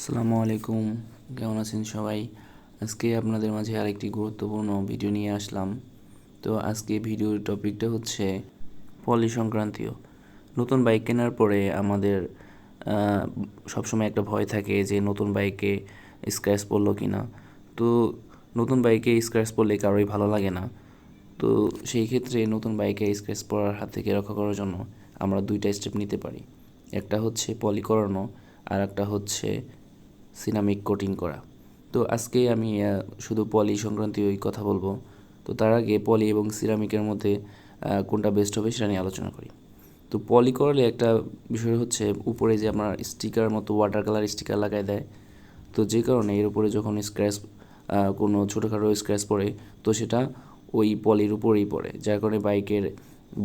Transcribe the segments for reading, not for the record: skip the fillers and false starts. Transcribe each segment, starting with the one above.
আসসালামু আলাইকুম, কেমন আছেন সবাই? আজকে আপনাদের মাঝে আরেকটি গুরুত্বপূর্ণ ভিডিও নিয়ে আসলাম। তো আজকে ভিডিওর টপিকটা হচ্ছে পলি সংক্রান্তীয়। নতুন বাইক কেনার পরে আমাদের সবসময় একটা ভয় থাকে যে নতুন বাইকে স্ক্র্যাচ পড়লো কি না। তো নতুন বাইকে স্ক্র্যাচ পড়লে কারোই ভালো লাগে না। তো সেই ক্ষেত্রে নতুন বাইকে স্ক্র্যাচ পড়ার হাত থেকে রক্ষা করার জন্য আমরা দুইটা স্টেপ নিতে পারি। একটা হচ্ছে পলি করানো, আর একটা হচ্ছে সিরামিক কোটিং করা। তো আজকে আমি শুধু পলি সংক্রান্তীয় কথা বলবো। তো তার আগে পলি এবং সিরামিকের মধ্যে কোনটা বেস্ট হবে সেটা নিয়ে আলোচনা করি। তো পলি করলে একটা বিষয় হচ্ছে উপরে যে আপনার স্টিকার মতো ওয়াটার কালার স্টিকার লাগাই দেয়। তো যে কারণে এর উপরে যখন স্ক্র্যাচ কোনো ছোটোখাটো স্ক্র্যাচ পড়ে, তো সেটা ওই পলির উপরেই পড়ে, যার কারণে বাইকের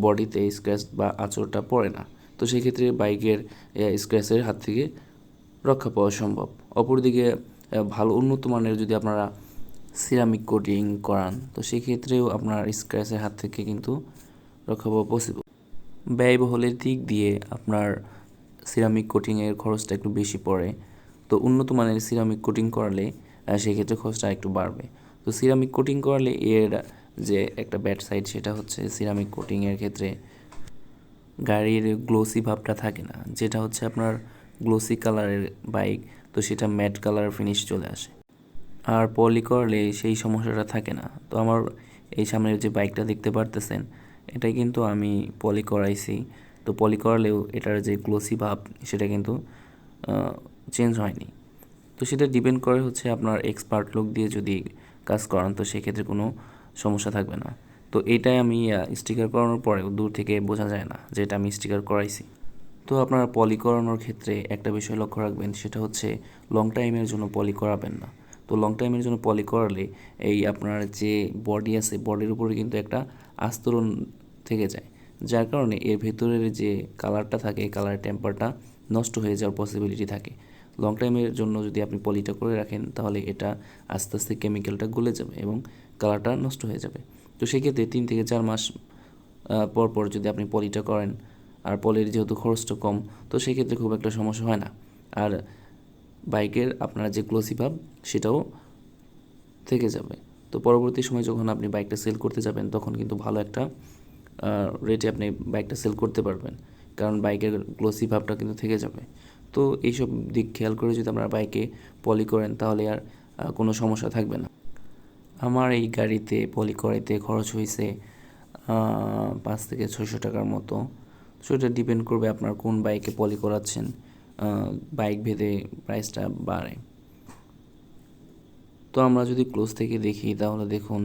বডিতে স্ক্র্যাচ বা আঁচড়টা পড়ে না। তো সেক্ষেত্রে বাইকের স্ক্র্যাচের হাত থেকে রক্ষা পাওয়া সম্ভব। অপরদিকে ভালো উন্নত মানের যদি আপনারা সিরামিক কোটিং করান, তো সেক্ষেত্রেও আপনার স্ক্র্যাচের হাত থেকে কিন্তু রক্ষা পাওয়া পসিবল। ব্যয়বহুলের দিক দিয়ে আপনার সিরামিক কোটিংয়ের খরচটা একটু বেশি পড়ে। তো উন্নত মানের সিরামিক কোটিং করালে সেক্ষেত্রে খরচটা একটু বাড়বে। তো সিরামিক কোটিং করালে এর যে একটা ব্যাড সাইড সেটা হচ্ছে সিরামিক কোটিংয়ের ক্ষেত্রে গাড়ির গ্লোসি ভাবটা থাকে না, যেটা হচ্ছে আপনার গ্লোসি কালারের বাইক, তো সেটা ম্যাট কালার ফিনিশ চলে আসে। আর পলি করলে সেই সমস্যাটা থাকে না। তো আমার এই সামনের যে বাইকটা দেখতে পারতেছেন, এটা কিন্তু আমি পলি করাইছি। তো পলি করালেও এটার যে গ্লোসি ভাব সেটা কিন্তু চেঞ্জ হয়নি। তো সেটা ডিপেন্ড করে হচ্ছে আপনার এক্সপার্ট লোক দিয়ে যদি কাজ করান, তো সেক্ষেত্রে কোনো সমস্যা থাকবে না। তো এইটাই আমি স্টিকার করানোর পরেও দূর থেকে বোঝা যায় না যে এটা আমি স্টিকার করাইছি। তো আপনারা পলি করানোর ক্ষেত্রে একটা বিষয় লক্ষ্য রাখবেন, সেটা হচ্ছে লং টাইমের জন্য পলি করাবেন না। তো লং টাইমের জন্য পলি করালে এই আপনার যে বডি আছে, বডির উপরে কিন্তু একটা আস্তরণ থেকে যায়, যার কারণে এর ভেতরের যে কালারটা থাকে, কালার টেম্পারটা নষ্ট হয়ে যাওয়ার পসিবিলিটি থাকে। লং টাইমের জন্য যদি আপনি পলিটা করে রাখেন, তাহলে এটা আস্তে আস্তে কেমিক্যালটা গলে যাবে এবং কালারটা নষ্ট হয়ে যাবে। তো সেক্ষেত্রে 3 থেকে 4 মাস পর পর যদি আপনি পলিটা করেন, আর পলির যেহেতু খরচটা কম, তো সেক্ষেত্রে খুব একটা সমস্যা হয় না। আর বাইকের আপনার যে গ্লোসি ভাব সেটাও থেকে যাবে। তো পরবর্তী সময় যখন আপনি বাইকটা সেল করতে যাবেন, তখন কিন্তু ভালো একটা রেটে আপনি বাইকটা সেল করতে পারবেন, কারণ বাইকের গ্লোসি ভাবটা কিন্তু থেকে যাবে। তো এইসব দিক খেয়াল করে যদি আপনারা বাইকে পলি করেন, তাহলে আর কোনো সমস্যা থাকবে না। আমার এই গাড়িতে পলি করাইতে খরচ হয়েছে 5 থেকে 600 টাকার মতো। সো এটা ডিপেন্ড করবে আপনার কোন বাইকে পলি করাচ্ছেন, বাইক ভেদে প্রাইসটা বাড়ে। তো আমরা যদি ক্লোজ থেকে দেখি, তাহলে দেখুন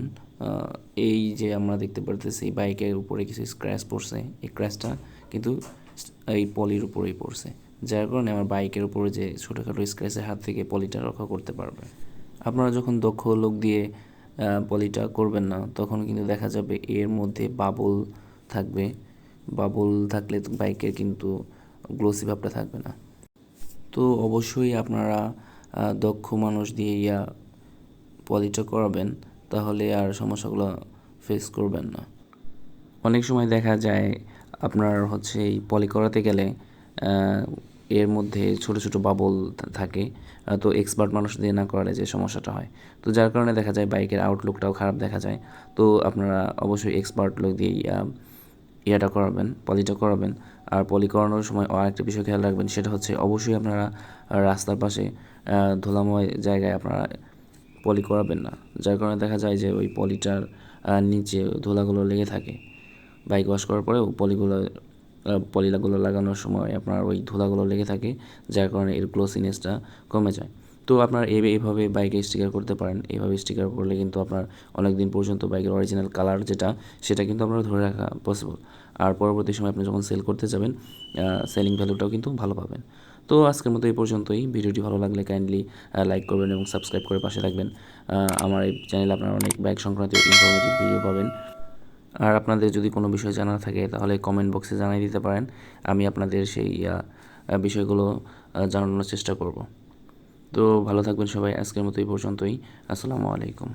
এই যে আমরা দেখতে পারতেছি বাইকের উপরে কিছু স্ক্র্যাচ পড়ছে। এই স্ক্র্যাচটা কিন্তু এই পলির উপরেই পড়ছে, যার কারণে আমার বাইকের উপরে যে ছোটোখাটো স্ক্র্যাচের হাত থেকে পলিটা রক্ষা করতে পারবে। আপনারা যখন দক্ষ লোক দিয়ে পলিটা করবেন না, তখন কিন্তু দেখা যাবে এর মধ্যে বাবল থাকবে। বাবল থাকলে তো বাইকের কিন্তু গ্লোসি ভাবটা থাকবে না। তো অবশ্যই আপনারা দক্ষ মানুষ দিয়ে পলিটা করাবেন, তাহলে আর সমস্যাগুলো ফেস করবেন না। অনেক সময় দেখা যায় আপনার হচ্ছে এই পলি করাতে গেলে এর মধ্যে ছোট ছোট বাবল থাকে। তো এক্সপার্ট মানুষ দিয়ে না করালে যে সমস্যাটা হয়, তো যার কারণে দেখা যায় বাইকের আউটলুকটাও খারাপ দেখা যায়। তো আপনারা অবশ্যই এক্সপার্ট লোক দিয়ে ইয়াটা করাবেন, পলিটা করাবেন। আর পলি করানোর সময় আরেকটা বিষয় খেয়াল রাখবেন, সেটা হচ্ছে অবশ্যই আপনারা রাস্তার পাশে ধুলাময় জায়গায় আপনারা পলি করাবেন না, যার কারণে দেখা যায় যে ওই পলিটার নিচে ধুলাগুলো লেগে থাকে। বাইক ওয়াশ করার পরেও পলিগুলো লাগানোর সময় আপনার ওই ধুলাগুলো লেগে থাকে, যার কারণে এর গ্লোসিনেসটা কমে যায়। তো আপনার এইভাবে বাইকে স্টিকার করতে পারেন। এইভাবে স্টিকার করলে কিন্তু আপনার অনেক দিন পর্যন্ত বাইকের অরিজিনাল কালার যেটা, সেটা কিন্তু আপনার ধরে রাখা পসিবল। আর পরবর্তী সময় আপনি যখন সেল করতে যাবেন, সেলিং ভ্যালুটাও কিন্তু ভালো পাবেন। তো আজকের মতো এই পর্যন্তই। ভিডিওটি ভালো লাগলে কাইন্ডলি লাইক করবেন এবং সাবস্ক্রাইব করে পাশে থাকবেন। আমার এই চ্যানেলে আপনারা অনেক বাইক সংক্রান্ত ইনফরমেটিভ ভিডিও পাবেন। আর আপনাদের যদি কোনো বিষয় জানার থাকে, তাহলে কমেন্ট বক্সে জানিয়ে দিতে পারেন। আমি আপনাদের সেই বিষয়গুলো জানানোর চেষ্টা করব। তো ভালো থাকবেন সবাই। আজকের মতো এই পর্যন্তই। আসসালামু আলাইকুম।